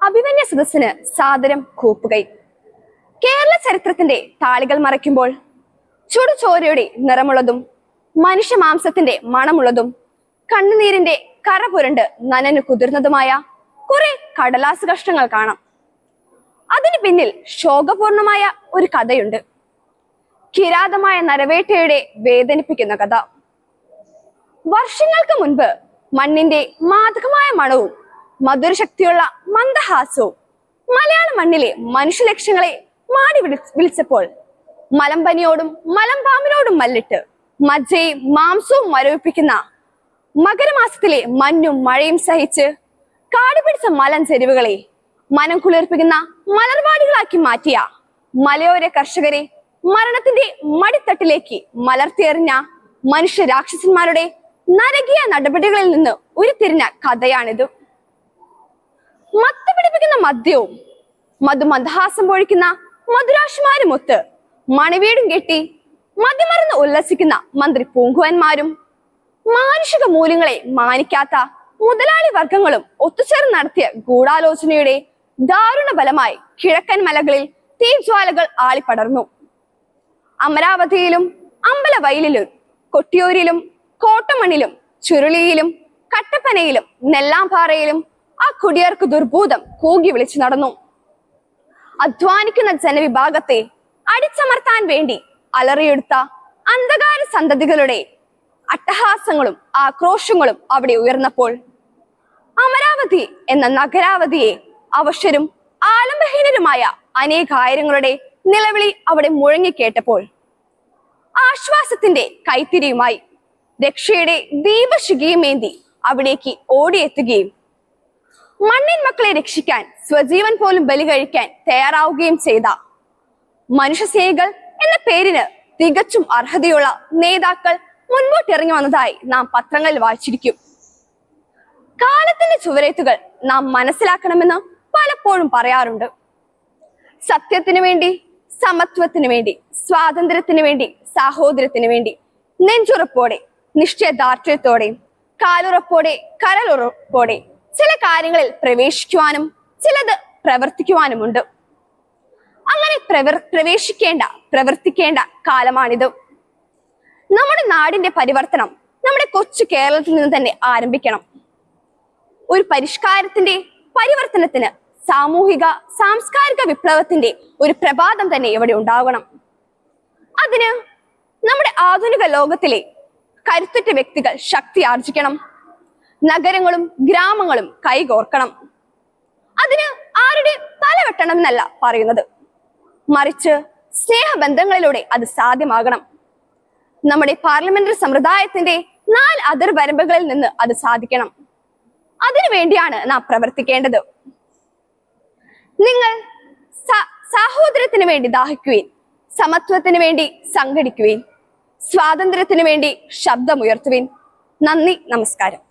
അഭിമന്യ സദസ്സിന് സാദരം കൂപ്പുകൈ. കേരള ചരിത്രത്തിന്റെ താളികൾ മറയ്ക്കുമ്പോൾ ചുടുചോരയുടെ നിറമുള്ളതും മനുഷ്യ മാംസത്തിന്റെ മണമുള്ളതും കണ്ണുനീരിന്റെ കറ പുരണ്ട് നനഞ്ഞു കുതിർന്നതുമായ കുറെ കടലാസ് കഷ്ണങ്ങൾ കാണാം. അതിനു പിന്നിൽ ശോകപൂർണമായ ഒരു കഥയുണ്ട്. കിരാതമായ നരവേട്ടയുടെ വേദനിപ്പിക്കുന്ന കഥ. വർഷങ്ങൾക്ക് മുൻപ് മണ്ണിന്റെ മാദകമായ മണവും മധുരശക്തിയുള്ള മന്ദഹാസവും മലയാള മണ്ണിലെ മനുഷ്യലക്ഷങ്ങളെ മാടി വിളിച്ചപ്പോൾ മലമ്പനിയോടും മലമ്പാമ്പിനോടും മല്ലിട്ട് മജ്ജയും മാംസവും മരവിപ്പിക്കുന്ന മകരമാസത്തിലെ മഞ്ഞും മഴയും സഹിച്ച് കാടുപിടിച്ച മലഞ്ചെരുവുകളെ മനം കുളിർപ്പിക്കുന്ന മലർവാടികളാക്കി മാറ്റിയ മലയോര കർഷകരെ മരണത്തിന്റെ മടിത്തട്ടിലേക്ക് മലർത്തിയെറിഞ്ഞ മനുഷ്യ രാക്ഷസന്മാരുടെ നരകീയ നടപടികളിൽ നിന്ന് ഉരുത്തിരിഞ്ഞ കഥയാണിത്. മത്ത് പിടിപ്പിക്കുന്ന മദ്യവും മധുമന്ദഹാസം പൊഴിക്കുന്ന മധുരാശിമാരുമൊത്ത് മണിവീടും കെട്ടി മദ്യമറന്ന് ഉല്ലസിക്കുന്ന മന്ത്രി പൂങ്കുവന്മാരും മാനുഷിക മൂല്യങ്ങളെ മാനിക്കാത്ത മുതലാളി വർഗങ്ങളും ഒത്തുചേർന്ന് നടത്തിയ ഗൂഢാലോചനയുടെ ദാരുണ ഫലമായി കിഴക്കൻ മലകളിൽ തീജ്വാലകൾ ആളിപ്പടർന്നു. അമരാവതിയിലും അമ്പലവയലിലും കൊട്ടിയൂരിലും കോട്ടമണ്ണിലും ചുരുളിയിലും കട്ടപ്പനയിലും നെല്ലാംപാറയിലും ആ കുടിയർക്ക് ദുർഭൂതം കൂകി വിളിച്ചു നടന്നു. അധ്വാനിക്കുന്ന ജനവിഭാഗത്തെ അടിച്ചമർത്താൻ വേണ്ടി അലറിയെടുത്ത അന്ധകാര സന്തതികളുടെ അട്ടഹാസങ്ങളും ആക്രോശങ്ങളും അവിടെ ഉയർന്നപ്പോൾ അമരാവതി എന്ന നഗരാവതിയെ അവശരും ആലംബഹീനരുമായ അനേകായിരങ്ങളുടെ നിലവിളി അവിടെ മുഴങ്ങിക്കേട്ടപ്പോൾ ആശ്വാസത്തിന്റെ കൈത്തിരിയുമായി രക്ഷയുടെ ദീപശിഖയുമേന്തി അവിടേക്ക് ഓടിയെത്തുകയും മണ്ണിൻ മക്കളെ രക്ഷിക്കാൻ സ്വജീവൻ പോലും ബലി കഴിക്കാൻ തയ്യാറാവുകയും ചെയ്ത മനുഷ്യസ്നേഹികൾ എന്ന പേരിന് തികച്ചും അർഹതയുള്ള നേതാക്കൾ മുൻപോട്ടിറങ്ങി വന്നതായി നാം പത്രങ്ങളിൽ വായിച്ചിരിക്കും. കാലത്തിന്റെ ചുവരെഴുത്തുകൾ നാം മനസ്സിലാക്കണമെന്ന് പലപ്പോഴും പറയാറുണ്ട്. സത്യത്തിനു വേണ്ടി, സമത്വത്തിനു വേണ്ടി, സ്വാതന്ത്ര്യത്തിനു വേണ്ടി, സാഹോദര്യത്തിനു വേണ്ടി നെഞ്ചുറപ്പോടെ, നിശ്ചയദാർഢ്യത്തോടെയും കാലുറപ്പോടെ, കരലുറപ്പോടെ ചില കാര്യങ്ങളിൽ പ്രവേശിക്കുവാനും ചിലത് പ്രവർത്തിക്കുവാനുമുണ്ട്. അങ്ങനെ പ്രവർത്തിക്കേണ്ട കാലമാണിത്. നമ്മുടെ നാടിന്റെ പരിവർത്തനം നമ്മുടെ കൊച്ചു കേരളത്തിൽ നിന്ന് തന്നെ ആരംഭിക്കണം. ഒരു പരിഷ്കാരത്തിന്റെ പരിവർത്തനത്തിന് സാമൂഹിക സാംസ്കാരിക വിപ്ലവത്തിന്റെ ഒരു പ്രഭാതം തന്നെ ഇവിടെ ഉണ്ടാകണം. അതിന് നമ്മുടെ ആധുനിക ലോകത്തിലെ കരുത്തുറ്റ വ്യക്തികൾ ശക്തി ആർജിക്കണം. നഗരങ്ങളും ഗ്രാമങ്ങളും കൈകോർക്കണം. അതിന് ആരുടെ തല വെട്ടണമെന്നല്ല പറയുന്നത്, മറിച്ച് സ്നേഹബന്ധങ്ങളിലൂടെ അത് സാധ്യമാകണം. നമ്മുടെ പാർലമെന്ററി സമ്പ്രദായത്തിന്റെ 4 അതിർവരമ്പുകളിൽ നിന്ന് അത് സാധിക്കണം. അതിനുവേണ്ടിയാണ് നാം പ്രവർത്തിക്കേണ്ടത്. നിങ്ങൾ സാഹോദര്യത്തിന് വേണ്ടി ദാഹിക്കുവേൻ, സമത്വത്തിന് വേണ്ടി സംഘടിക്കുവേൻ, സ്വാതന്ത്ര്യത്തിന് വേണ്ടി ശബ്ദമുയർത്തുവേൻ. നന്ദി, നമസ്കാരം.